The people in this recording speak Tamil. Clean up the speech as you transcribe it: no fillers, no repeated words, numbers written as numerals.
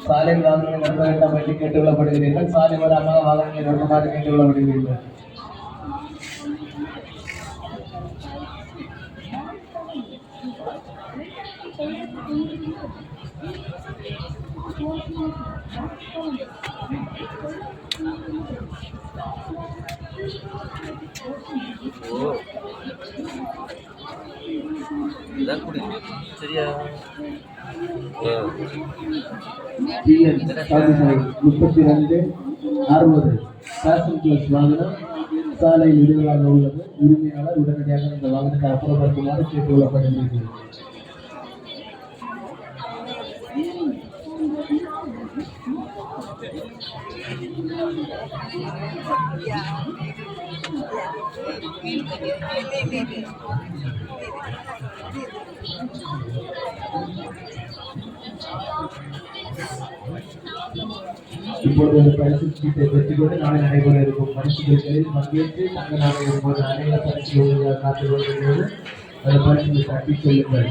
சாலை வாகனங்கள் நடத்த வேண்டாம் என்று கேட்டுக்கொள்ளப்படுகிறீர்கள். சாலை வராமல் வாகனங்கள் நடத்துமாறு கேட்டுக்கொள்ளப்படுகிறீர்கள். சரியா 32 60 பேசன் பிளஸ் வாகனம் சாலையில் விடுதலாக உள்ளது. உரிமையாளர் உடனடியாக இந்த வாகனத்தை அப்புறப்படுத்துமாறு கேட்டுக்கொள்ளப்படுகிறது. இப்பொழுது ஒரு பரிசு சீட்டை பெற்றுக்கொண்டு நாளை நடைபெற இருக்கும் பரிசுகளில் பங்கேற்று தங்க நாளை இருக்கும்போது அனைவரும் பரிசு காத்துக் கொண்டிருக்கிறது. அந்த பரிசு தட்டி செல்லுங்கள்.